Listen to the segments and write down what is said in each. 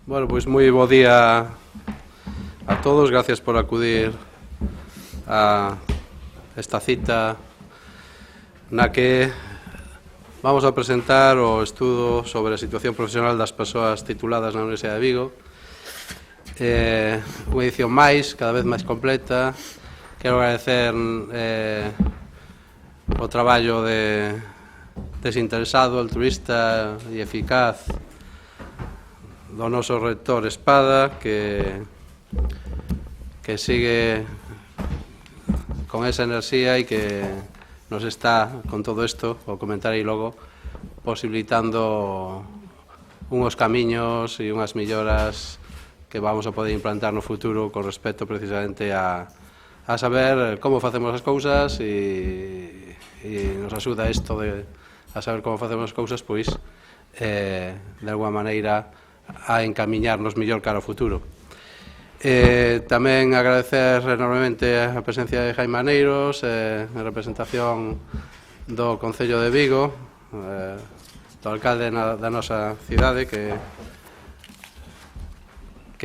Bueno, pois moi bo día a todos, gracias por acudir a esta cita na que vamos a presentar o estudo sobre a situación profesional das persoas tituladas na Universidade de Vigo. Unha edición máis, cada vez máis completa. Quero agradecer o traballo desinteresado, altruista e eficaz do noso rector Espada, que sigue con esa enerxía e que nos está, con todo isto, o comentarei logo, posibilitando unhos camiños e unhas melloras que vamos a poder implantar no futuro con respecto precisamente a saber como facemos as cousas e nos axuda isto a saber como facemos as cousas, pois, de alguma maneira, a encamiñarnos mellor cara ao futuro. Tamén agradecer enormemente a presencia de Jaime Aneiros, en representación do Concello de Vigo, do alcalde da nosa cidade, que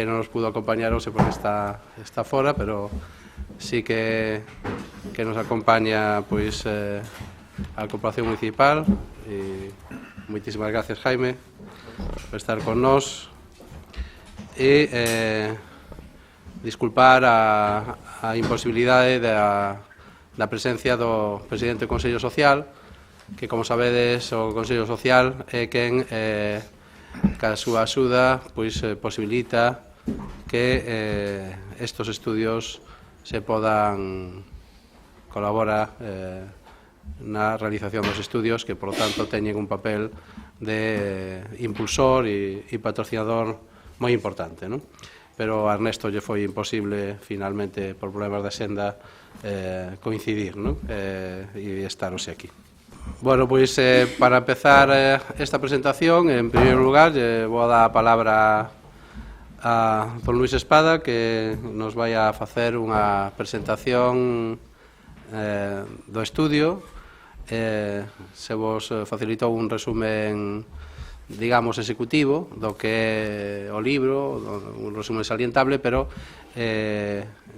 non nos pudo acompañar hoxe porque está fora, pero sí que nos acompaña pois a Corporación Municipal. E moitísimas gracias, Jaime, por estar con nós, e disculpar a imposibilidade da presencia do presidente do Consello Social, que, como sabedes, o Consello Social é quen, ca súa axuda, pois posibilita que estos estudios se podan colaborar na realización dos estudios, que, por lo tanto, teñen un papel de impulsor e patrocinador moi importante, non? Pero a Ernesto lle foi imposible, finalmente, por problemas de xenda, coincidir, non? E estar hoxe aquí. Bueno, pois, para empezar esta presentación, en primeiro lugar, lle vou dar a palabra a don Luís Espada, que nos vai a facer unha presentación do estudio. Se vos facilitou un resumen, digamos, executivo do que é o libro, un resumen salientable, pero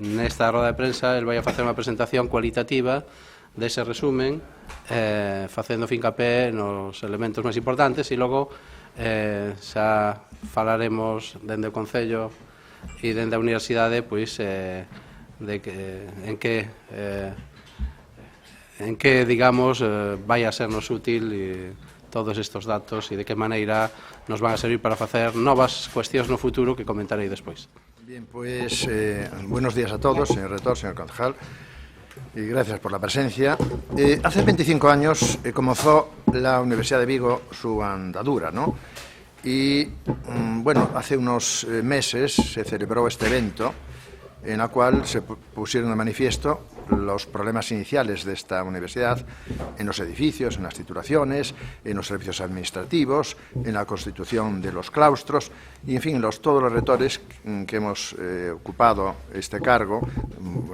nesta roda de prensa el vai a facer unha presentación cualitativa dese resumen, facendo fincapé nos elementos máis importantes, e logo xa falaremos dende o Concello e dende a Universidade, pois, en que, digamos, vai a sernos útil todos estes datos e de que maneira nos van a servir para facer novas cuestións no futuro que comentarei despois. Bien, pues buenos días a todos, señor rector, señor concejal, y gracias por la presencia. Hace 25 años comenzó la Universidad de Vigo su andadura, ¿no? Y, bueno, hace unos meses se celebró este evento en la cual se pusieron de manifiesto los problemas iniciales de esta universidad en los edificios, en las titulaciones, en los servicios administrativos, en la constitución de los claustros y, en fin, todos los rectores que hemos ocupado este cargo,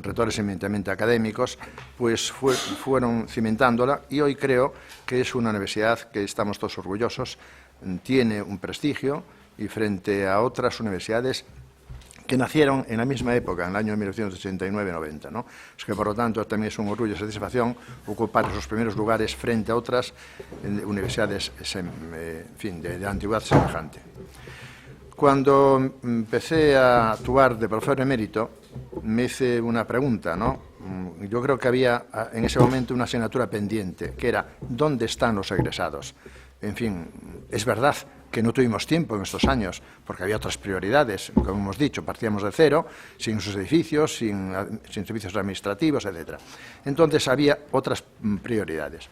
rectores eminentemente académicos, pues fueron cimentándola, y hoy creo que es una universidad que estamos todos orgullosos, tiene un prestigio, y frente a otras universidades que nacieron en la misma época, en el año 1989-90, ¿no? Es que, por lo tanto, también es un orgullo y satisfacción ocupar esos primeros lugares frente a otras universidades, en fin, de antigüedad semejante. Cuando empecé a actuar de profesor emérito, me hice una pregunta, ¿no? Yo creo que había en ese momento una asignatura pendiente, que era ¿dónde están los egresados? En fin, es verdad que no tuvimos tiempo en estos años, porque había otras prioridades, como hemos dicho, partíamos de cero, sin sus edificios, sin servicios administrativos, etc. Entonces había otras prioridades.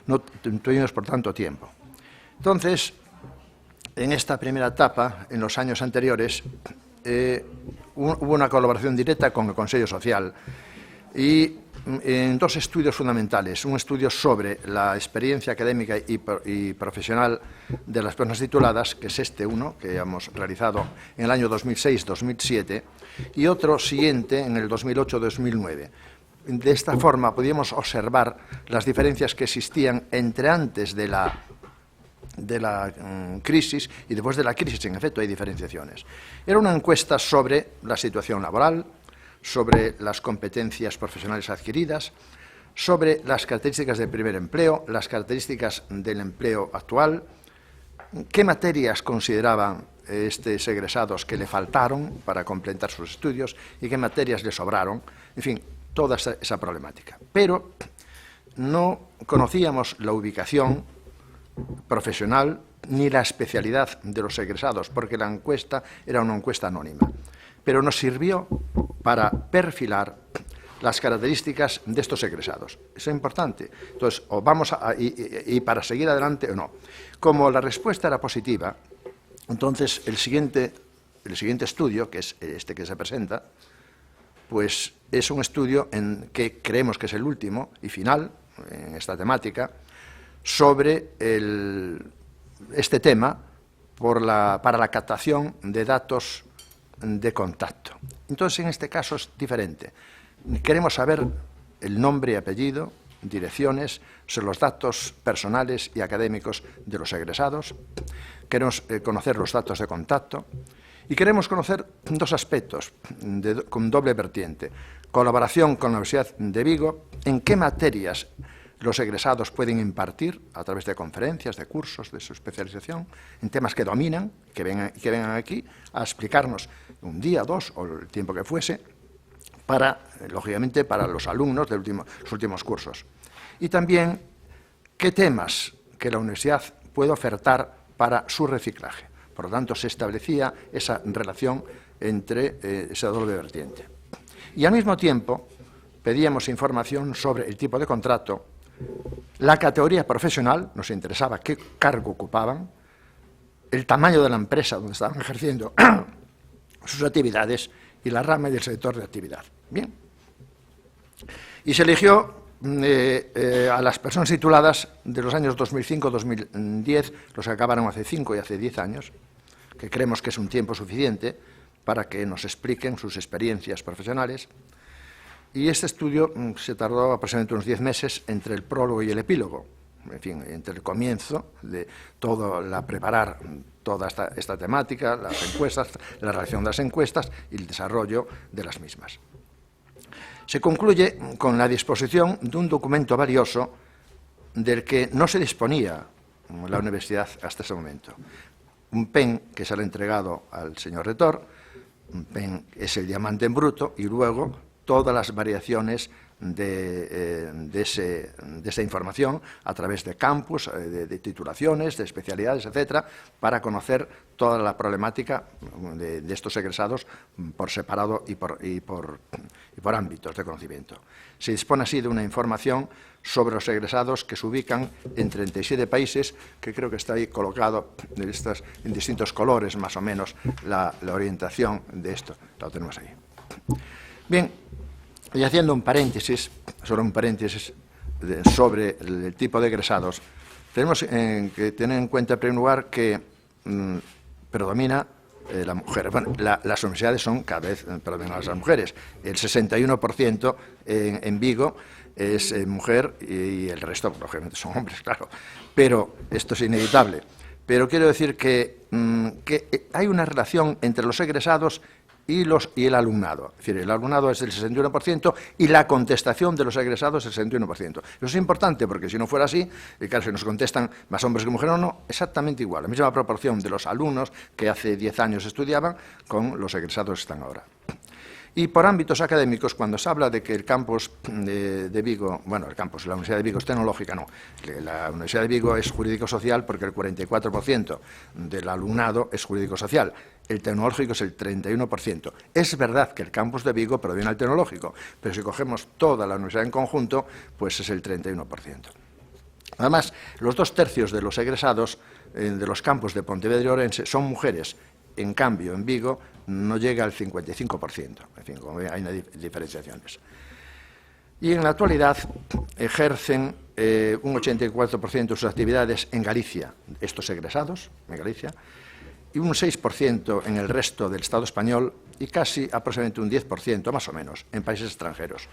No tuvimos, por tanto, tiempo. Entonces, en esta primera etapa, en los años anteriores, hubo una colaboración directa con el Consello Social y en dos estudios fundamentales. Un estudio sobre la experiencia académica y profesional de las personas tituladas, que es uno que hemos realizado en el año 2006-2007, y otro siguiente en el 2008-2009. De esta forma podíamos observar las diferencias que existían entre antes de la de la crisis, y después de la crisis, en efecto, hay diferenciaciones. Era una encuesta sobre la situación laboral, sobre las competencias profesionales adquiridas, sobre las características del primer empleo, las características del empleo actual, qué materias consideraban estos egresados que le faltaron para completar sus estudios y qué materias le sobraron, en fin, toda esa problemática. Pero no conocíamos la ubicación profesional ni la especialidad de los egresados, porque la encuesta era una encuesta anónima. Pero nos sirvió para perfilar las características de estos egresados. Eso es importante. Entonces, o vamos y para seguir adelante o no. Como la respuesta era positiva, entonces el siguiente estudio, que es este que se presenta, pues es un estudio en que creemos que es el último y final en esta temática sobre este tema para la captación de datos de contacto. Entonces, en este caso es diferente. Queremos saber el nombre y apellido, direcciones, sobre los datos personales y académicos de los egresados. Queremos conocer los datos de contacto y queremos conocer dos aspectos con doble vertiente. Colaboración con la Universidad de Vigo, en qué materias los egresados pueden impartir a través de conferencias, de cursos, de su especialización, en temas que dominan, que vengan aquí a explicarnos un día, dos o el tiempo que fuese, lógicamente, para los alumnos de los últimos cursos. Y también qué temas que la universidad puede ofertar para su reciclaje. Por lo tanto, se establecía esa relación entre esa doble vertiente. Y al mismo tiempo pedíamos información sobre el tipo de contrato, la categoría profesional, nos interesaba qué cargo ocupaban, el tamaño de la empresa donde estaban ejerciendo sus actividades y la rama y el sector de actividad. Bien. Y se eligió a las personas tituladas de los años 2005-2010, los que acabaron hace 5 y hace 10 años, que creemos que es un tiempo suficiente para que nos expliquen sus experiencias profesionales. Y este estudio se tardó aproximadamente unos 10 meses entre el prólogo y el epílogo, en fin, entre el comienzo de preparar toda esta temática, las encuestas, la redacción de las encuestas y el desarrollo de las mismas. Se concluye con la disposición de un documento valioso del que no se disponía la universidad hasta ese momento. Un PEN que se le ha entregado al señor rector, un PEN es el diamante en bruto, y luego todas las variaciones de esa información a través de campus, de titulaciones, de especialidades, etcétera, para conocer toda la problemática de estos egresados por separado y por ámbitos de conocimiento. Se dispone así de una información sobre los egresados que se ubican en 37 países, que creo que está ahí colocado en distintos colores, más o menos, la orientación de esto. Lo tenemos ahí. Bien, y haciendo un paréntesis sobre el tipo de egresados, tenemos que tener en cuenta, en primer lugar, que predomina la mujer. Bueno, las universidades son cada vez predominan las mujeres. El 61% en Vigo es mujer y el resto, lógicamente, son hombres, claro. Pero esto es inevitable. Pero quiero decir que hay una relación entre los egresados y el alumnado. Es decir, el alumnado es del 61% y la contestación de los egresados es el 61%. Eso es importante porque si no fuera así, claro, si nos contestan más hombres que mujeres o no, exactamente igual. La misma proporción de los alumnos que hace 10 años estudiaban con los egresados que están ahora. Y por ámbitos académicos, cuando se habla de que el campus de Vigo, bueno, la Universidad de Vigo es tecnológica, no. La Universidad de Vigo es jurídico-social porque el 44% del alumnado es jurídico-social. El tecnológico es el 31%. Es verdad que el campus de Vigo proviene del tecnológico, pero si cogemos toda la universidad en conjunto, pues es el 31%. Además, los 2/3 de los egresados de los campus de Pontevedra y Ourense son mujeres. En cambio, en Vigo no llega al 55%. En fin, como ven, hay diferenciaciones. Y en la actualidad ejercen un 84% de sus actividades en Galicia, estos egresados, en Galicia, y un 6% en el resto del Estado español y casi aproximadamente un 10%, más o menos, en países extranjeros.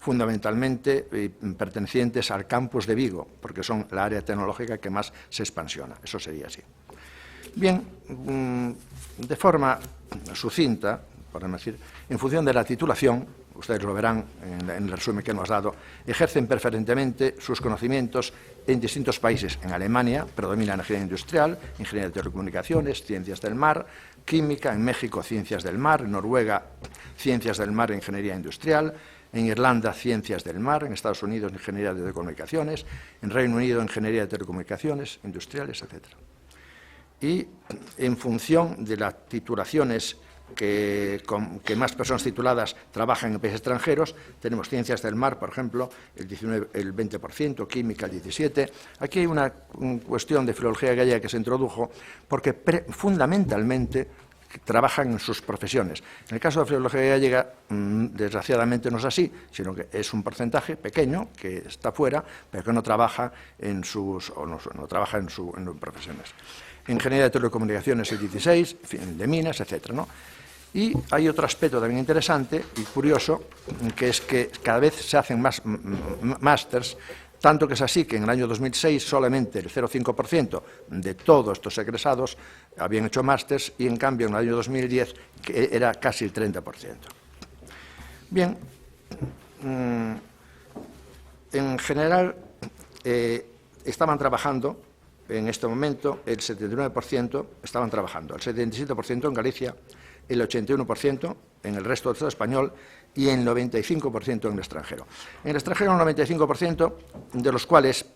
fundamentalmente pertenecientes al campus de Vigo, porque son la área tecnológica que más se expansiona. Eso sería así. Bien, de forma sucinta, podemos decir, en función de la titulación, ustedes lo verán en el resumen que hemos dado, ejercen preferentemente sus conocimientos en distintos países. En Alemania predomina ingeniería industrial, ingeniería de telecomunicaciones, ciencias del mar, química. En México, ciencias del mar. En Noruega, ciencias del mar e ingeniería industrial. En Irlanda, ciencias del mar. En Estados Unidos, ingeniería de telecomunicaciones. En Reino Unido, ingeniería de telecomunicaciones, industriales, etc. Y en función de las titulaciones que más personas tituladas trabajan en países extranjeros, tenemos ciencias del mar, por ejemplo, el 20%, química el 17%. Aquí hay una cuestión de filología gallega que se introdujo porque fundamentalmente trabajan en sus profesiones. En el caso de filología gallega, desgraciadamente no es así, sino que es un porcentaje pequeño que está fuera, pero que no trabaja en sus profesiones. En ingeniería de telecomunicaciones el 16, de minas, etc., ¿no? Y hay otro aspecto también interesante y curioso, que es que cada vez se hacen más másters, tanto que es así que en el año 2006 solamente el 0,5% de todos estos egresados habían hecho másters y en cambio en el año 2010 que era casi el 30%. Bien, en general estaban trabajando en este momento el 79% estaban trabajando, el 77% en Galicia, el 81% en el resto del Estado español y el 95% en el extranjero. En el extranjero un 95%, de los cuales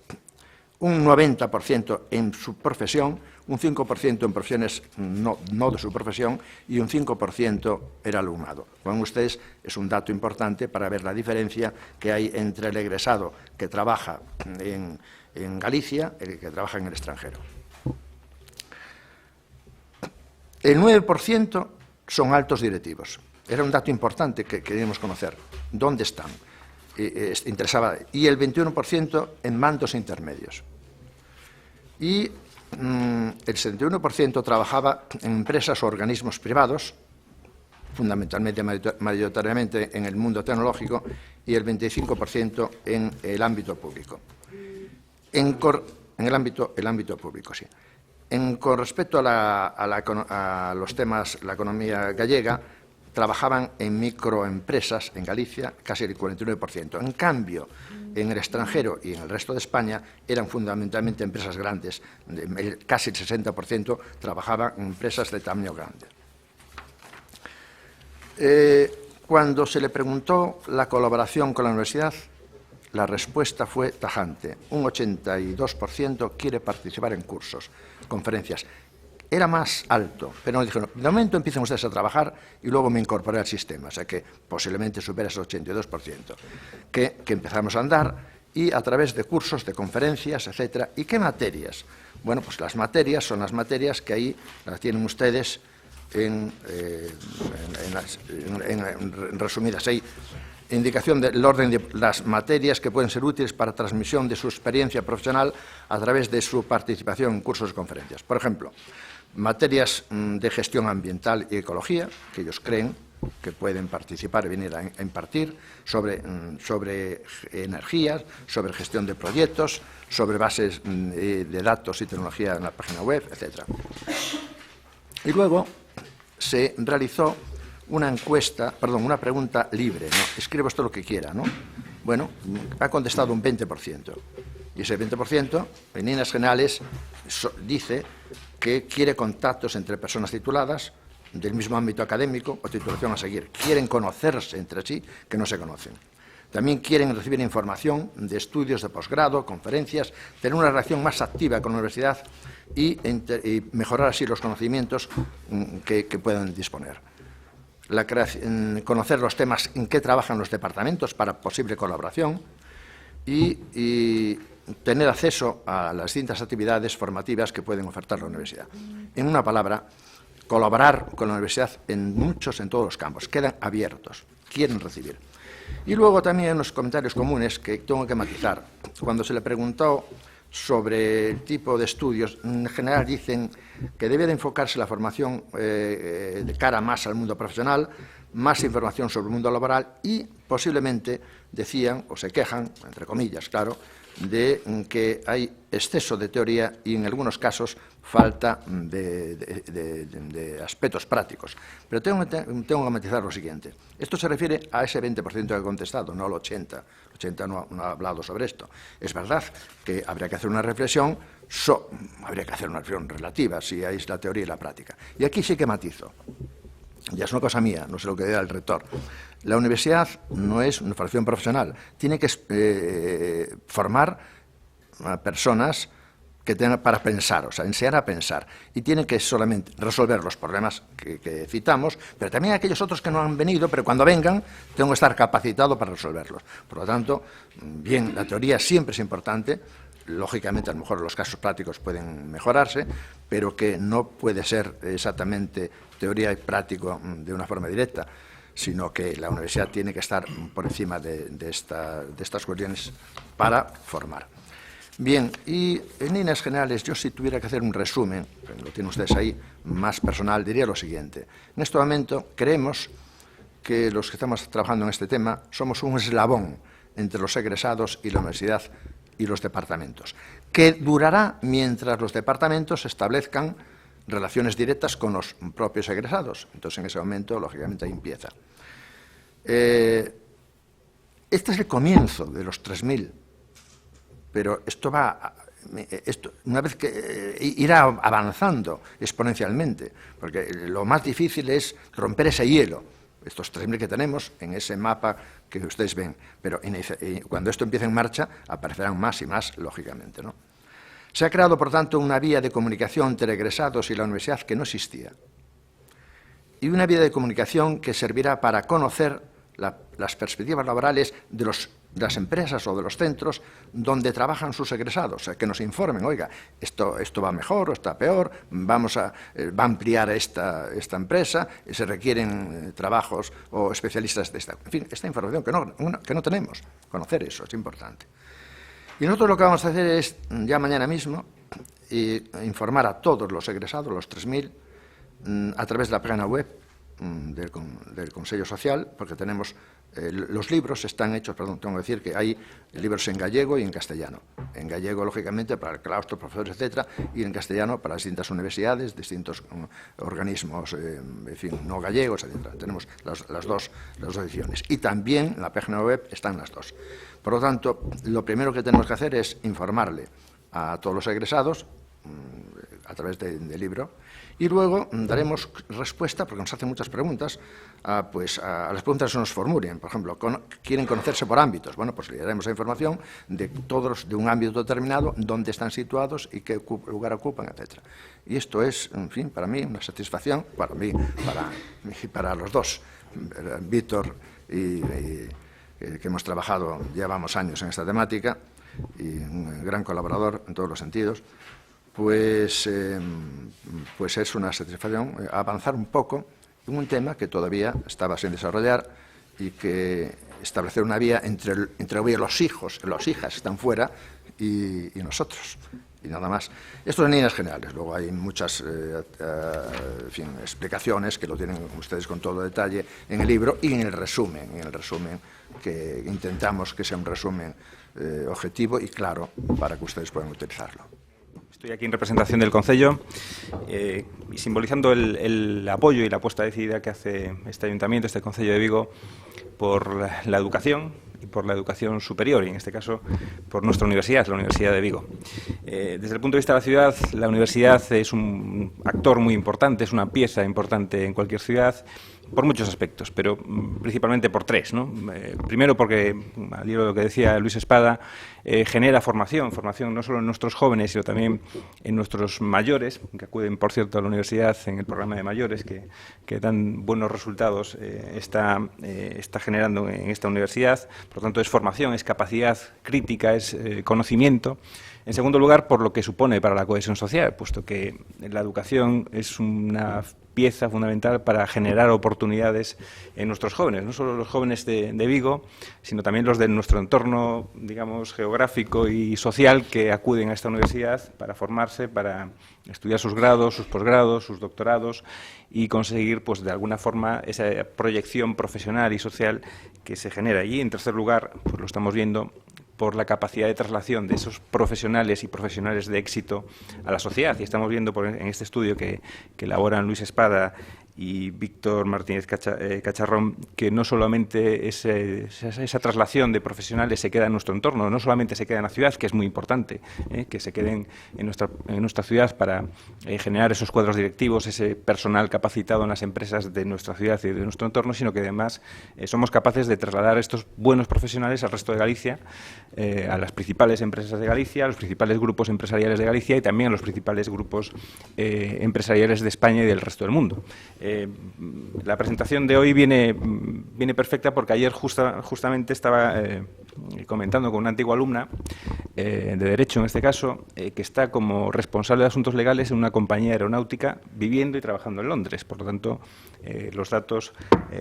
un 90% en su profesión, un 5% en profesiones no de su profesión y un 5% era alumnado. Con ustedes es un dato importante para ver la diferencia que hay entre el egresado que trabaja en Galicia y el que trabaja en el extranjero. El 9% son altos directivos. Era un dato importante que queríamos conocer. ¿Dónde están? Interesaba. Y el 21% en mandos intermedios. Y el 71% trabajaba en empresas o organismos privados, fundamentalmente, mayoritariamente en el mundo tecnológico, y el 25% en el ámbito público. En el ámbito público, sí. Con respecto a los temas, la economía gallega, trabajaban en microempresas en Galicia, casi el 49%. En cambio, en el extranjero y en el resto de España eran fundamentalmente empresas grandes, casi el 60% trabajaban en empresas de tamaño grande. Cuando se le preguntó la colaboración con la universidad, la respuesta fue tajante. Un 82% quiere participar en cursos, conferencias. Era más alto, pero nos dijeron, de momento empiecen ustedes a trabajar y luego me incorporé al sistema, o sea que posiblemente supera ese 82%, que empezamos a andar y a través de cursos, de conferencias, etcétera. ¿Y qué materias? Bueno, pues las materias son las materias que ahí las tienen ustedes en resumidas. Hay indicación del orden de las materias que pueden ser útiles para transmisión de su experiencia profesional a través de su participación en cursos y conferencias. Por ejemplo, materias de gestión ambiental y ecología, que ellos creen que pueden participar y venir a impartir, sobre energías, sobre gestión de proyectos, sobre bases de datos y tecnología en la página web, etc. Y luego se realizó una pregunta libre, ¿no? Escriba esto lo que quiera, ¿no? Bueno, ha contestado un 20%. Y ese 20%, en líneas generales, dice que quiere contactos entre personas tituladas del mismo ámbito académico o titulación a seguir. Quieren conocerse entre sí, que no se conocen. También quieren recibir información de estudios de posgrado, conferencias, tener una relación más activa con la universidad y mejorar así los conocimientos que puedan disponer. Conocer los temas en que trabajan los departamentos para posible colaboración y tener acceso a las distintas actividades formativas que pueden ofertar la universidad. En una palabra, colaborar con la universidad en todos los campos. Quedan abiertos, quieren recibir. Y luego también los comentarios comunes que tengo que matizar. Cuando se le preguntó sobre el tipo de estudios, en general dicen que debe de enfocarse la formación de cara más al mundo profesional, más información sobre el mundo laboral y posiblemente decían, o se quejan, entre comillas, claro, de que hay exceso de teoría y en algunos casos falta de aspectos prácticos. Pero tengo que matizar lo siguiente. Esto se refiere a ese 20% que he contestado, no al 80%. El 80% no ha hablado sobre esto. Es verdad que habría que hacer una reflexión, relativa, si hay la teoría y la práctica. Y aquí sí que matizo. Ya es una cosa mía, no sé lo que diga el rector. La universidad no es una formación profesional, tiene que formar a personas que tengan para pensar, o sea, enseñar a pensar, y tiene que solamente resolver los problemas que citamos, pero también aquellos otros que no han venido, pero cuando vengan tengo que estar capacitado para resolverlos. Por lo tanto, bien, la teoría siempre es importante. Lógicamente, a lo mejor los casos prácticos pueden mejorarse, pero que no puede ser exactamente teoría y práctico de una forma directa, sino que la universidad tiene que estar por encima de estas cuestiones para formar. Bien, y en líneas generales, yo si tuviera que hacer un resumen, lo tienen ustedes ahí, más personal, diría lo siguiente. En este momento creemos que los que estamos trabajando en este tema somos un eslabón entre los egresados y la universidad y los departamentos, que durará mientras los departamentos establezcan relaciones directas con los propios egresados. Entonces, en ese momento, lógicamente, ahí empieza. Este es el comienzo de los 3.000, pero esto una vez que irá avanzando exponencialmente, porque lo más difícil es romper ese hielo, estos 3.000 que tenemos en ese mapa que ustedes ven, pero cuando esto empiece en marcha aparecerán más y más, lógicamente, ¿no? Se ha creado, por tanto, una vía de comunicación entre egresados y la universidad que no existía, y una vía de comunicación que servirá para conocer las perspectivas laborales de las empresas o de los centros donde trabajan sus egresados, o sea, que nos informen, oiga, esto va mejor o está peor, va a ampliar esta empresa, se requieren trabajos o especialistas de esta. En fin, esta información que no tenemos, conocer eso es importante. Y nosotros lo que vamos a hacer es, ya mañana mismo, informar a todos los egresados, los 3.000, a través de la página web del Consejo Social, porque tenemos los libros están hechos, perdón, tengo que decir que hay libros en gallego y en castellano. En gallego, lógicamente, para el claustro, profesores, etcétera, y en castellano para distintas universidades, distintos organismos, en fin, no gallegos, etcétera. Tenemos las dos ediciones. Y también en la página web están las dos. Por lo tanto, lo primero que tenemos que hacer es informarle a todos los egresados a través del libro, y luego daremos respuesta, porque nos hacen muchas preguntas, a las preguntas que nos formulen. Por ejemplo, ¿quieren conocerse por ámbitos? Bueno, pues le daremos la información de todos, de un ámbito determinado, dónde están situados y qué lugar ocupan, etcétera. Y esto es, en fin, para mí una satisfacción, para mí, para los dos, Víctor y que hemos trabajado, llevamos años en esta temática, y un gran colaborador en todos los sentidos. Pues es una satisfacción avanzar un poco en un tema que todavía estaba sin desarrollar y que establecer una vía entre los hijos, las hijas están fuera y nosotros, y nada más. Esto en líneas generales. Luego hay muchas explicaciones que lo tienen ustedes con todo detalle en el libro y en el resumen que intentamos que sea un resumen objetivo y claro para que ustedes puedan utilizarlo. Estoy aquí en representación del Concello y simbolizando el apoyo y la apuesta decidida que hace este Ayuntamiento, este Concello de Vigo, por la educación y por la educación superior, y en este caso por nuestra universidad, la Universidad de Vigo. Desde el punto de vista de la ciudad, la universidad es un actor muy importante, es una pieza importante en cualquier ciudad, por muchos aspectos, pero principalmente por tres, ¿no? Primero porque, al hilo de lo que decía Luis Espada, genera formación no solo en nuestros jóvenes, sino también en nuestros mayores, que acuden, por cierto, a la universidad en el programa de mayores, que dan buenos resultados, está generando en esta universidad. Por lo tanto, es formación, es capacidad crítica, es conocimiento. En segundo lugar, por lo que supone para la cohesión social, puesto que la educación es una pieza fundamental para generar oportunidades en nuestros jóvenes, no solo los jóvenes de Vigo, sino también los de nuestro entorno, digamos, geográfico y social que acuden a esta universidad para formarse, para estudiar sus grados, sus posgrados, sus doctorados y conseguir, pues, de alguna forma, esa proyección profesional y social que se genera. Y, en tercer lugar, pues lo estamos viendo por la capacidad de traslación de esos profesionales y profesionales de éxito a la sociedad. Y estamos viendo en este estudio que elaboran Luis Espada y Víctor Martínez Cacharrón, que no solamente esa traslación de profesionales se queda en nuestro entorno, no solamente se queda en la ciudad, que es muy importante, que se queden en nuestra ciudad para generar esos cuadros directivos, ese personal capacitado en las empresas de nuestra ciudad y de nuestro entorno, sino que además somos capaces de trasladar estos buenos profesionales al resto de Galicia, a las principales empresas de Galicia, a los principales grupos empresariales de Galicia y también a los principales grupos empresariales de España y del resto del mundo. La presentación de hoy viene perfecta porque ayer justamente estaba comentando con una antigua alumna de Derecho, en este caso, que está como responsable de asuntos legales en una compañía aeronáutica viviendo y trabajando en Londres. Por lo tanto, los datos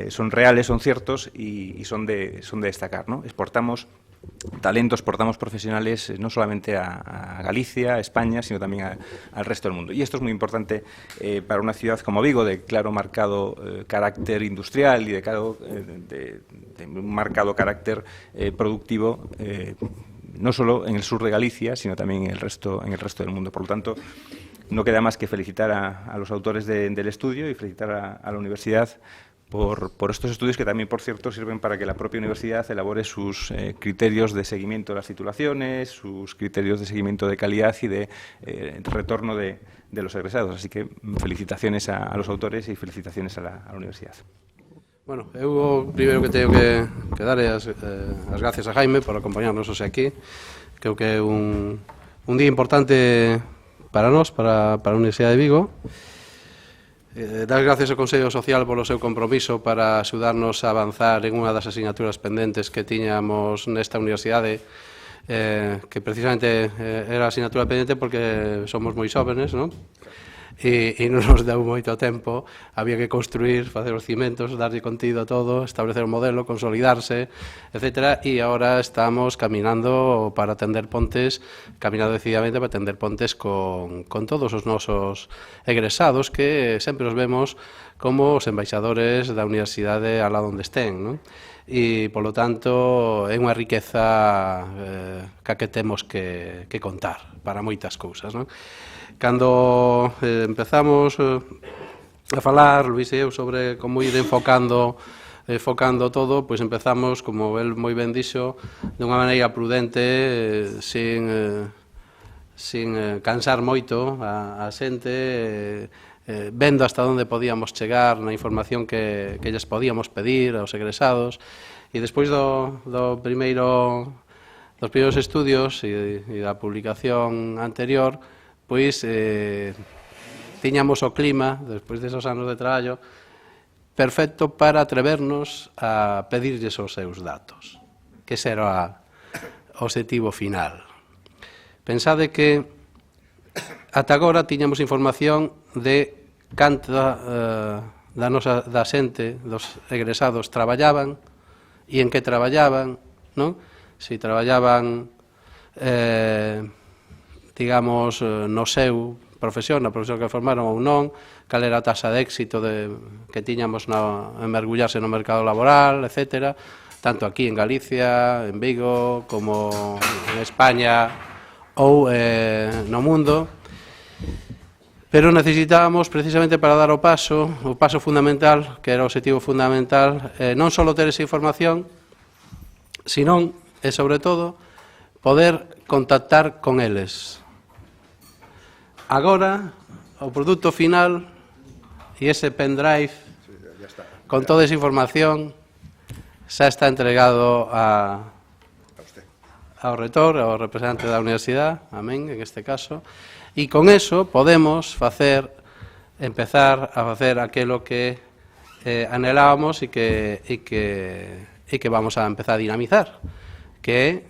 son reales, son ciertos y son de destacar, ¿no? Exportamos talentos, exportamos profesionales no solamente a Galicia, a España, sino también al resto del mundo. Y esto es muy importante para una ciudad como Vigo, de claro marcado carácter industrial y de un marcado carácter productivo, no solo en el sur de Galicia, sino también en el resto del mundo. Por lo tanto, no queda más que felicitar a los autores del estudio y felicitar a la universidad por estos estudios que también, por cierto, sirven para que la propia universidad elabore sus criterios de seguimiento de las titulaciones, sus criterios de seguimiento de calidad y de retorno de los egresados. Así que felicitaciones a los autores y felicitaciones a la universidad. Bueno, eu primeiro que teño que dar as gracias a Jaime por acompañarnos hoxe aquí. Creo que é un día importante para nós, para a Universidade de Vigo. Dar gracias ao Consello Social polo seu compromiso para axudarnos a avanzar en unha das asignaturas pendentes que tiñamos nesta universidade, que precisamente era a asignatura pendente porque somos moi xóvenes, non? E non nos deu moito tempo, había que construir, facer os cimentos, darlle contido a todo, establecer un modelo, consolidarse, etc. E agora estamos caminando para tender pontes, caminando decididamente para tender pontes con todos os nosos egresados que sempre os vemos como os embaixadores da universidade alá onde estén, non? E, polo tanto, é unha riqueza que temos que contar para moitas cousas, non? Cando empezamos a falar, Luís e eu, sobre como ir enfocando todo, pois empezamos, como el moi ben dixo, de unha maneira prudente, sin cansar moito a xente, vendo hasta onde podíamos chegar na información que lles podíamos pedir aos egresados, e despois dos primeiros estudios e da publicación anterior, pois tiñamos o clima, despois desos anos de traballo, perfecto para atrevernos a pedirlles os seus datos, que ese era o objetivo final. Pensade que ata agora tiñamos información de canta da xente, dos egresados, traballaban e en que traballaban, non? Se traballaban digamos, no seu profesión, na profesión que formaron ou non, cal era a taxa de éxito que tiñamos en mergullarse no mercado laboral, etc. Tanto aquí en Galicia, en Vigo, como en España ou no mundo. Pero necesitábamos, precisamente para dar o paso fundamental, que era o objetivo fundamental, non só ter esa información, sino, e sobre todo, poder contactar con eles. Agora, o produto final e ese pendrive con toda esa información xa está entregado ao rector, ao representante da universidade, amén, en este caso, e con eso podemos empezar a facer aquilo que anhelábamos e que vamos a empezar a dinamizar, que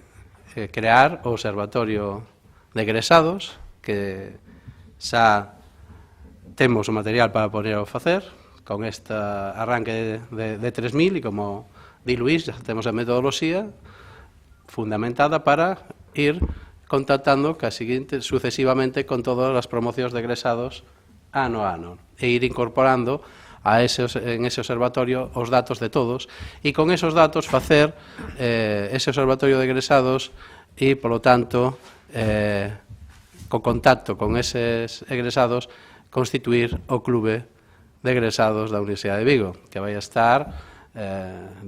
é crear o Observatorio de egresados, que xa temos o material para poder facer, con este arranque de 3.000, e como di Luís, xa temos a metodoloxía fundamentada para ir contactando sucesivamente con todas as promocións de egresados ano a ano, e ir incorporando en ese observatorio os datos de todos, e con esos datos facer ese observatorio de egresados e, polo tanto, co contacto con eses egresados, constituir o clube de egresados da Universidade de Vigo, que vai a estar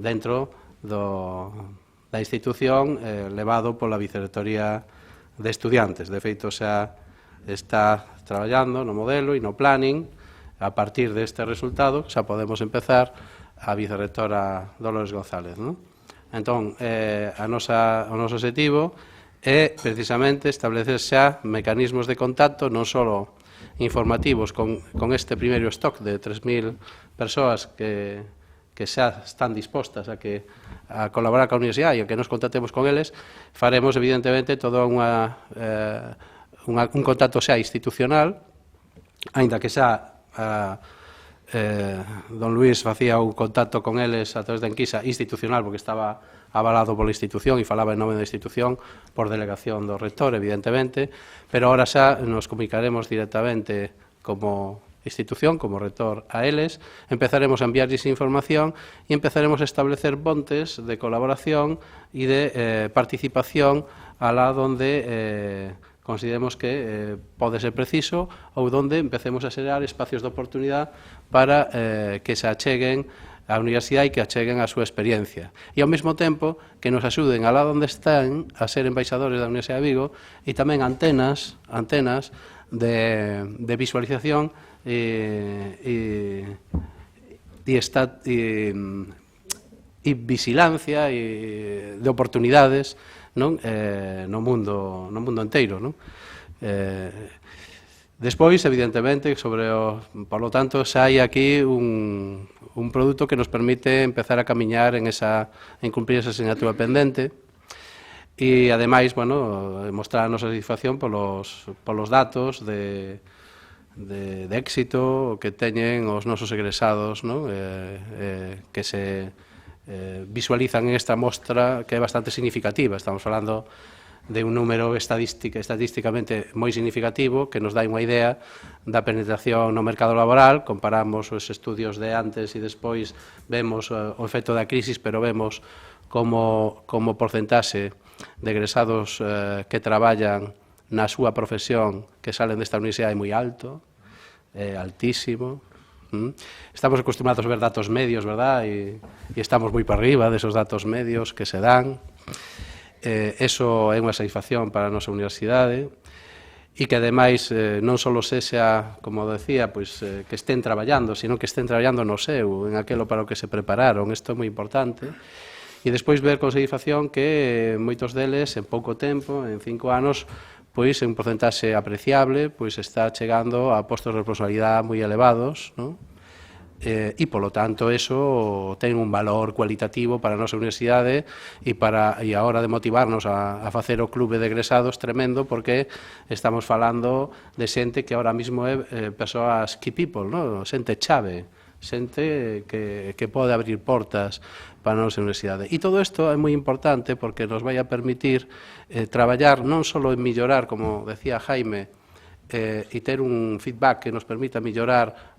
dentro da institución levado pola Vicerrectoría de Estudiantes. De feito, xa está traballando no modelo e no planning. A partir deste resultado, xa podemos empezar a Vicerrectora Dolores González, non? Entón, o noso objetivo é precisamente establecer xa mecanismos de contacto non só informativos con este primeiro stock de 3.000 persoas que xa están dispostas a colaborar ca Universidade e a que nos contactemos con eles, faremos evidentemente todo un contacto xa institucional, aínda que xa don Luís facía un contacto con eles a través da enquisa institucional, porque estaba avalado pola institución e falaba en nome da institución por delegación do rector, evidentemente, pero ahora xa nos comunicaremos directamente como institución, como rector a eles, empezaremos a enviarles información e empezaremos a establecer pontes de colaboración e de participación alá donde consideremos que pode ser preciso ou donde empecemos a xerar espacios de oportunidade para que se acheguen á universidade e que acheguen a súa experiencia. E ao mesmo tempo que nos axuden alá onde están a ser embaixadores da Universidade de Vigo e tamén antenas de visualización e vigilancia e de oportunidades, non? No mundo enteiro, non? Despois, evidentemente, por lo tanto, xa hai aquí un produto que nos permite empezar a camiñar en cumprir esa asignatura pendente e, ademais, bueno, mostrar a nosa satisfacción polos datos de éxito que teñen os nosos egresados, non? Que se visualizan en esta mostra, que é bastante significativa. Estamos falando de un número estadísticamente moi significativo que nos dá unha idea da penetración no mercado laboral. Comparamos os estudios de antes e despois, vemos o efecto da crisis, pero vemos como porcentaxe de egresados que traballan na súa profesión que salen desta universidade é moi alto, altísimo. Estamos acostumados a ver datos medios, verdad? E estamos moi para arriba desos datos medios que se dan. Eso é unha satisfacción para a nosa universidade e que, ademais, non só sexa, como decía, pois, que estén traballando, sino que estén traballando no seu, en aquelo para o que se prepararon. Isto é moi importante. E despois ver con satisfacción que moitos deles, en pouco tempo, en 5 anos, pois, en un porcentaxe apreciable, pois está chegando a postos de responsabilidade moi elevados, non? E, polo tanto, eso ten un valor cualitativo para a nosa universidade e a hora de motivarnos a facer o clube de egresados tremendo, porque estamos falando de xente que ahora mismo é persoas key people, non? Xente chave, xente que pode abrir portas para a nosa universidade. E todo isto é moi importante porque nos vai a permitir traballar non só en mellorar, como decía Jaime, e ter un feedback que nos permita mellorar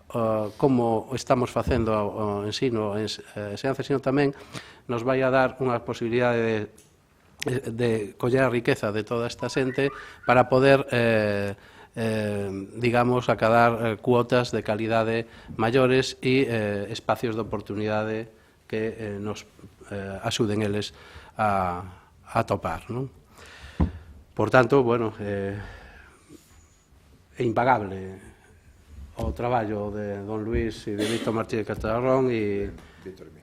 como estamos facendo o ensino, enseñanza, sino tamén nos vai a dar unha posibilidade de coller a riqueza de toda esta xente para poder, digamos, acadar cuotas de calidade maiores e espacios de oportunidade que nos axuden eles a topar, non? Por tanto, bueno, é impagable o traballo de don Luís e de Víctor Martínez Castrarrón e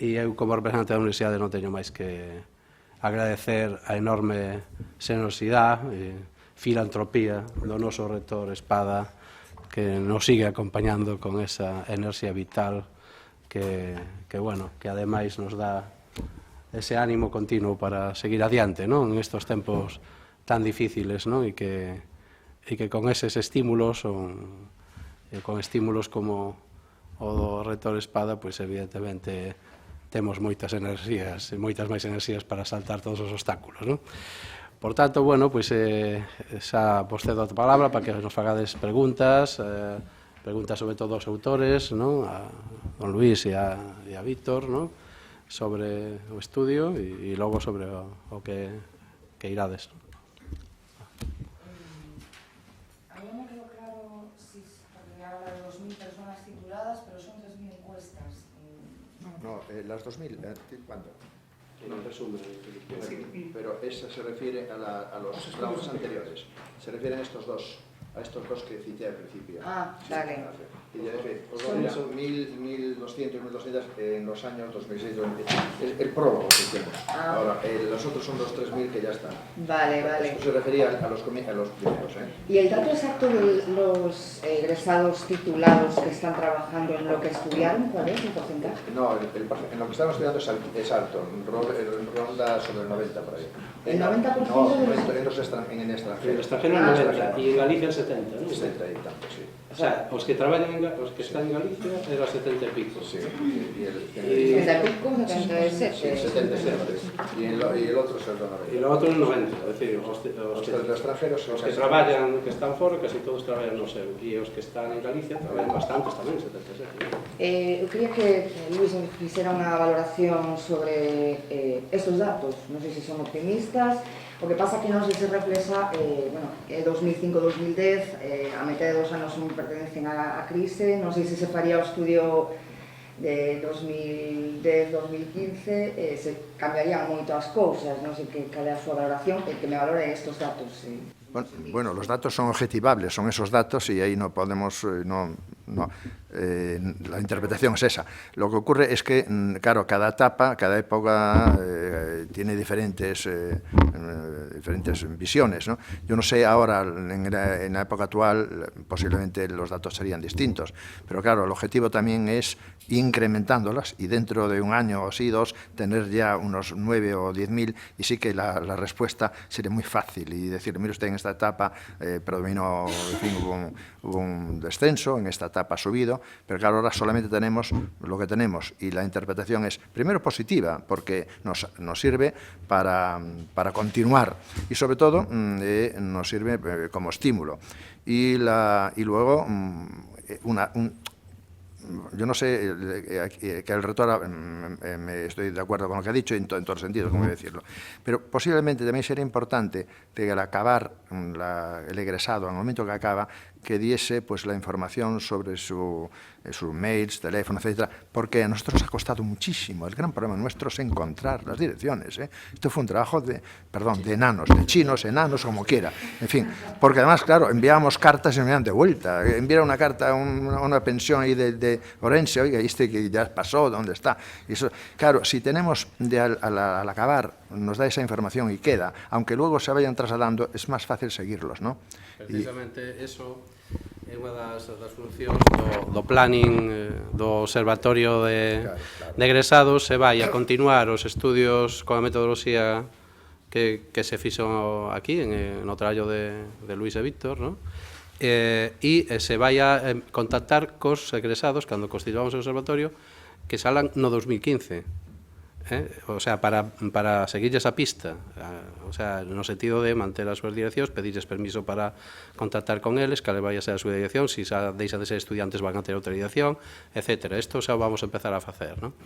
eu, como representante da Universidade, non teño máis que agradecer a enorme xenerosidade e filantropía do noso rector Espada, que nos sigue acompañando con esa enerxía vital que ademais nos dá ese ánimo continuo para seguir adiante, non? En estes tempos tan difíciles, non? E que que con eses estímulos, con estímulos como o do retor Espada, pois evidentemente temos moitas enerxías, moitas máis enerxías para saltar todos os obstáculos, non? Por tanto, bueno, pois xa vos cedo a palabra para que nos fagades preguntas, preguntas sobre todo aos autores, non? A don Luís e a Víctor, non? Sobre o estudio e logo sobre o que irades. A mí me quedó claro, porque habla de 2.000 personas tituladas, pero son 3.000 encuestas. No, las 2.000, ¿cuánto? No, resumen. Sí, pero esa se refiere a los tramos anteriores. Se refieren a estos dos que cité al principio. Ah, vale. Y ya dije, son 1.200 y 1.200 en los años 2006-2007. Es el prólogo que hicimos. Ahora, los otros son los 3.000 que ya están. Vale. Esto se refería a los primeros. ¿Y el dato exacto de los egresados titulados que están trabajando en lo que estudiaron, cuál es el porcentaje? No, en lo que estamos estudiando es alto, ronda sobre el 90 por ahí. ¿El 90% No, de los... en el extranjero. En el extranjero el 90 y en Galicia el 70, non? 70 y tanto, sí. O sea, os que traballan os que están en Galicia era 70 e pico. Sí, ¿70 y pico? 77. Sí, 77. Y el otro es el 90. E lo outro é 90, é dicir, os extranjeros os que traballan, que están fora, casi todos traballan no seu, e os que están en Galicia traballan bastantes tamén, 77. Eu quería que Luis nos fixera unha valoración sobre estes datos. Non sei se son optimistas. O que pasa que non sei se reflexa, 2005-2010, a metade dos anos non pertenecen á crise, non sei se se faría o estudio de 2010-2015, se cambiarían moito as cousas, non sei cal é a súa valoración, e que me valore estes datos. Bueno, los datos son objetivables, son esos datos y ahí no podemos, la interpretación es esa. Lo que ocurre es que, claro, cada etapa, cada época tiene diferentes visiones, ¿no? Yo no sé ahora, en la época actual, posiblemente los datos serían distintos, pero claro, el objetivo también es incrementándolas y dentro de un año o así, dos, tener ya unos 9 o 10.000 y sí que la respuesta sería muy fácil y decir, mire usted, en esta etapa predominó, en fin, hubo un descenso, en esta etapa ha subido, pero claro, ahora solamente tenemos lo que tenemos y la interpretación es, primero, positiva, porque nos sirve para continuar y sobre todo nos sirve como estímulo. Y luego, yo no sé, que el rector, estoy de acuerdo con lo que ha dicho en todos los sentidos, como voy a decirlo, pero posiblemente también sería importante que al acabar el egresado, al momento que acaba, que diese pues la información sobre sus mails, teléfono, etcétera, porque a nosotros nos ha costado muchísimo. El gran problema nuestro es encontrar las direcciones. Esto fue un trabajo de enanos, de chinos, enanos, como quiera. En fin, porque además, claro, enviábamos cartas y me dan de vuelta. Enviar una carta a una pensión ahí de Orense, oiga, que ya pasó, ¿dónde está? Y eso, claro, si tenemos al acabar, nos da esa información y queda, aunque luego se vayan trasladando, es más fácil seguirlos, ¿no? Precisamente eso é unha das funcións do planning do Observatorio de egresados. Se vai a continuar os estudios con a metodoloxía que se fixo aquí no traballo de Luís e Víctor, non? E se vai a contactar cos egresados cando constituamos o observatorio que salan no 2015. O sea, para seguirles a pista, o sea, no sentido de manter as súas direccións, pedirles permiso para contactar con eles, que vai a ser a súa dirección, se xa deixan de ser estudiantes van a ter outra dirección, etc. Isto xa vamos a empezar a facer, non?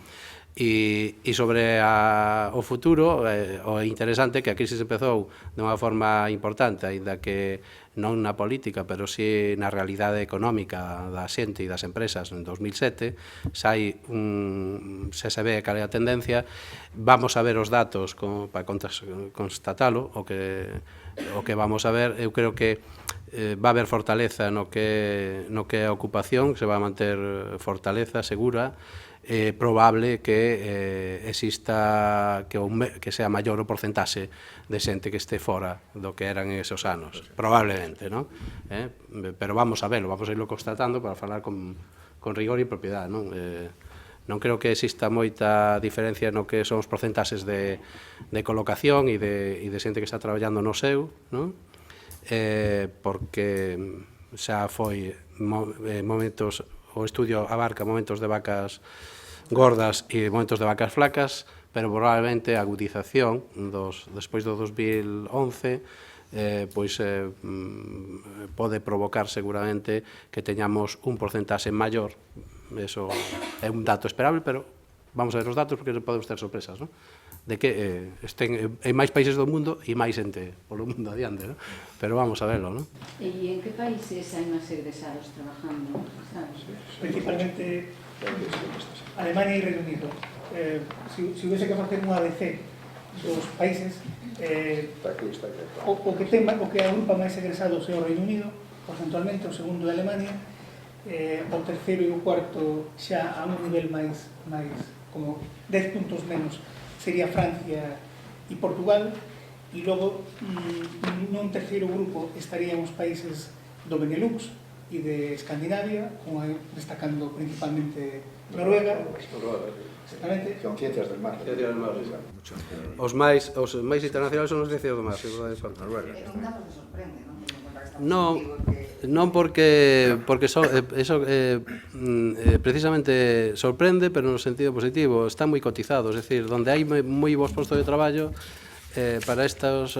E sobre o futuro, o interesante que a crisis empezou de unha forma importante, aínda que non na política, pero si na realidade económica da xente e das empresas en 2007, se ve cal é a tendencia, vamos a ver os datos para constatalo, o que vamos a ver, eu creo que va a haber fortaleza no que é a ocupación, se va a manter fortaleza segura, probable que exista que sea maior o porcentaxe de xente que este fora do que eran esos anos, probablemente, non? Pero vamos a verlo, vamos a irlo constatando para falar con rigor e propiedade, non? Non creo que exista moita diferencia no que son os porcentaxes de colocación e de xente que está traballando no seu, non? porque xa foi momentos, o estudio abarca momentos de vacas gordas e momentos de vacas flacas, pero probablemente a agudización despois do 2011 pode provocar seguramente que teñamos un porcentaxe maior. Eso é un dato esperable, pero vamos a ver os datos porque podemos ter sorpresas, non? De que estén en máis países do mundo e máis xente polo mundo adiante, non? Pero vamos a verlo, non? E en que países hai máis egresados trabajando, sabes? Principalmente Alemania e Reino Unido. Se hubiese que facer un ABC dos países, o que agrupa máis egresados é o Reino Unido, porcentualmente, o segundo é Alemania, o terceiro e o cuarto xa a un nivel máis como 10 puntos menos sería Francia e Portugal, e logo nun terceiro grupo estarían os países do Benelux e de Escandinavia, destacando principalmente Noruega, exactamente. Son ciencias del mar. Os máis internacionais son os ciencias do mar, Noruega. É un dato que sorprende, non? Non porque precisamente sorprende, pero no sentido positivo, está moi cotizado, es decir, donde hai moi bons postos de traballo para estos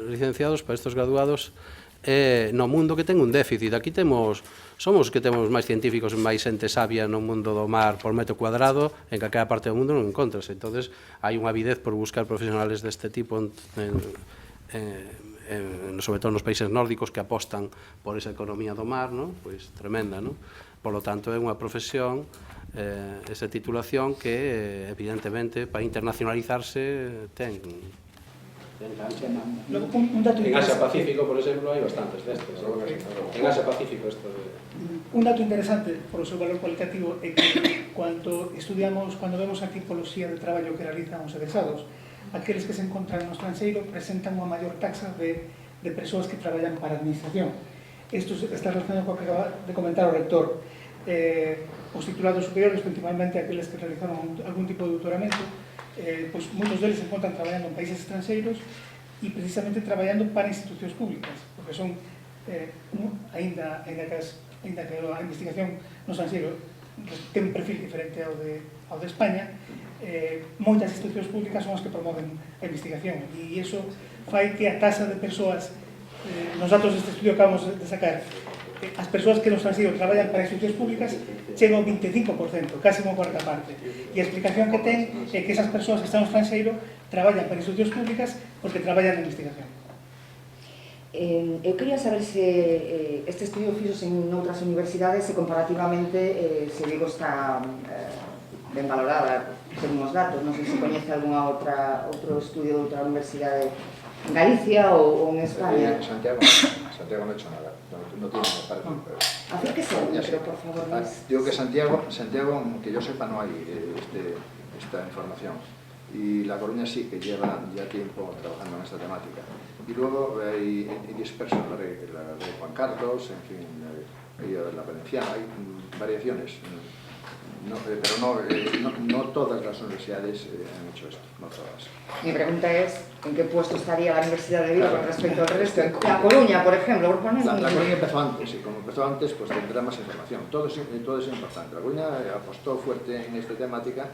licenciados, para estos graduados, no mundo que ten un déficit. Aquí somos que temos máis científicos, máis xente sabia no mundo do mar por metro cuadrado, en calquera parte do mundo non encontras. Entonces, hai unha avidez por buscar profesionales deste tipo sobre todo nos países nórdicos que apostan por esa economía do mar, non? Pois tremenda, non? Por lo tanto, é unha profesión, esa titulación que, evidentemente, para internacionalizarse ten cancha. Un dato En Asia-Pacífico, por exemplo, hai bastantes destes. En Asia-Pacífico Un dato interesante por o seu valor cualitativo é que cando vemos a tipoloxía de traballo que realizan os egresados, aqueles que se encontran no estranxeiro presentan unha maior taxa de persoas que traballan para a administración. Isto está relacionado co que acaba de comentar o rector. Os titulados superiores, principalmente aqueles que realizaron algún tipo de doutoramento, pois moitos deles se encontran traballando en países estranxeiros e precisamente traballando para institucións públicas, porque son, aínda que a investigación no estranxeiro ten un perfil diferente ao de España, moitas institucións públicas son as que promoven a investigación, e iso fai que a tasa de persoas, nos datos deste estudio que acabamos de sacar, as persoas que no estranxeiro traballan para institucións públicas chega ao 25%, casi unha cuarta parte. E a explicación que ten é que esas persoas que están no estranxeiro traballan para institucións públicas porque traballan na investigación. Eu quería saber se este estudio fixose en outras universidades e comparativamente se Vigo está ben valorada según os datos. Non sei se coñece algún outro estudio de outra universidade en Galicia ou en España. Santiago no ha hecho nada, no tiene, me parece. Acérquese, pero por favor. Digo que Santiago, que yo sepa, no hay esta información. Y La Coruña sí que lleva ya tiempo trabajando en esta temática. Y luego hay dispersos, la de Juan Carlos, en fin, la valenciana, hay variaciones. Pero no todas las universidades han hecho esto, no todas. Mi pregunta es, ¿en qué puesto estaría la Universidad de Vigo con respecto al resto? La Coruña, por ejemplo. La Coruña empezó antes, y como empezó antes, pues tendrá más información. Todo es importante. La Coruña apostó fuerte en esta temática,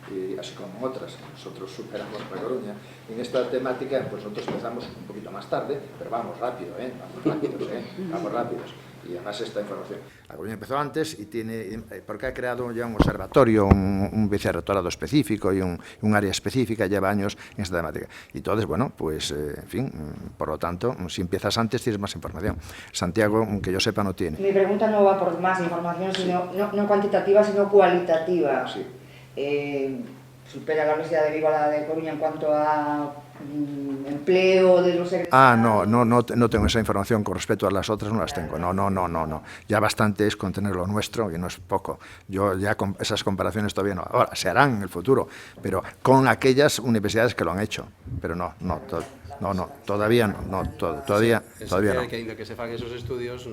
y así como en otras. Nosotros superamos La Coruña. En esta temática, pues nosotros empezamos un poquito más tarde, pero vamos rápido, vamos rápidos. Y además esta información. La Coruña empezó antes y porque ha creado ya un observatorio, un vicerrectorado específico y un área específica, lleva años en esta temática. Y entonces, bueno, pues, en fin, por lo tanto, si empiezas antes tienes más información. Santiago, que yo sepa, no tiene. Mi pregunta no va por más información, sino, no cuantitativa, sino cualitativa. Sí. ¿Supera la Universidad de Vigo a la de Coruña en cuanto a empleo de los egresados? No tengo esa información con respecto a las otras, no las tengo. No. Ya bastante es con tener lo nuestro, y no es poco. Yo ya con esas comparaciones todavía no. Ahora, se harán en el futuro, pero con aquellas universidades que lo han hecho. Pero todavía no. Todavía no. Que ainda que se fan esos estudios,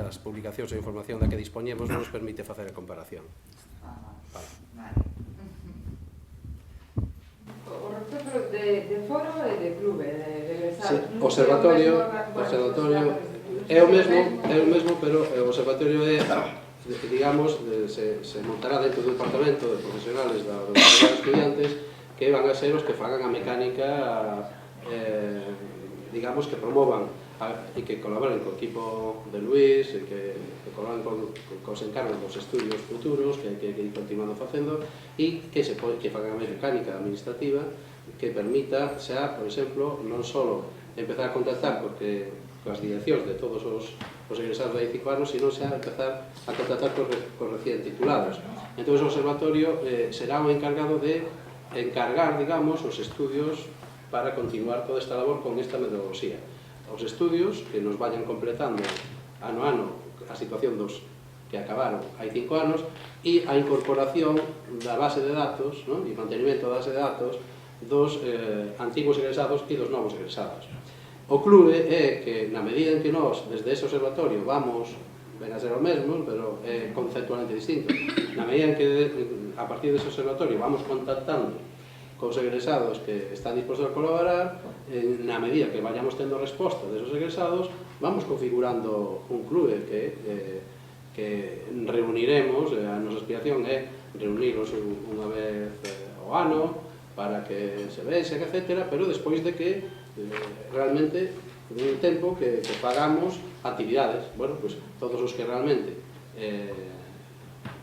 as publicacións e información da que dispoñemos non nos permite facer a comparación. Vale. O rector de foro e de clube, de egresados. Sí, observatorio é o mesmo, pero o observatorio é, digamos, se montará dentro do departamento de profesionales da Universidade de Estudiantes que van a ser os que fagan a mecánica, digamos, que promovan e que colaboren co equipo de Luís, e que colaboren cos encargos dos estudios futuros que ir continuando facendo, e que fagan a mecánica administrativa que permita xa, por exemplo, non só empezar a contactar coas direccións de todos os egresados de 25 anos, sino xa empezar a contactar cos recién titulados. Entón, o observatorio será o encargado de encargar, digamos, os estudios para continuar toda esta labor con esta metodoloxía. Os estudios que nos vayan completando ano a ano a situación dos que acabaron hai 5 anos e a incorporación da base de datos, e mantenimento da base de datos dos antigos egresados e dos novos egresados. O clube é que, na medida en que nós, desde ese observatorio, vamos, ven a ser o mesmo, pero é conceptualmente distinto, na medida en que, a partir dese observatorio, vamos contactando cos egresados que están dispostos a colaborar, na medida que vayamos tendo resposta desos egresados, vamos configurando un clube que reuniremos, a nosa aspiración é reunirnos unha vez ao ano para que se vexen, etc., pero despois de que realmente un tempo que pagamos actividades. Bueno, pues todos os que realmente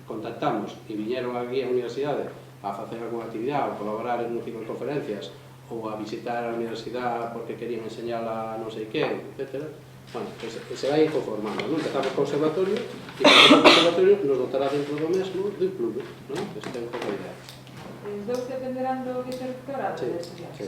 contactamos e viñeron aquí á universidade a facer alguna actividade, ou colaborar en un ciclo de conferencias, ou a visitar a universidade porque querían enseñala a non sei quen, etc. Bueno, pues se vai conformando, non? Empezamos co observatorio, e o observatorio nos dotará dentro do mesmo do clube, non? Esta é un pouco a idea. Os dous dependerán do vicerrectorado de estudiantes.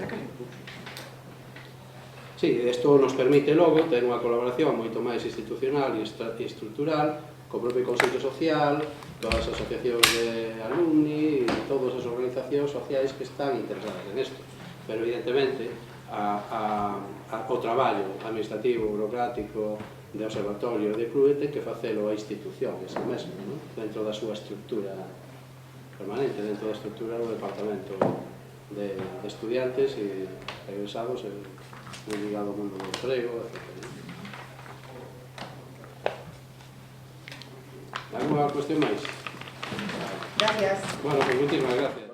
Sí, isto nos permite logo ter unha colaboración moito máis institucional e estructural co propio Consello Social, todas as asociacións de alumni e todas as organizacións sociais que están interesadas en isto. Pero, evidentemente, o traballo administrativo, burocrático, de observatorio de clube ten que facelo a institución, esa mesma, dentro da súa estructura permanente, dentro da estructura do departamento de estudiantes e egresados moi ligado ao mundo do emprego, etc. Alguna cuestión máis? Gracias. Bueno, pues muchísimas gracias.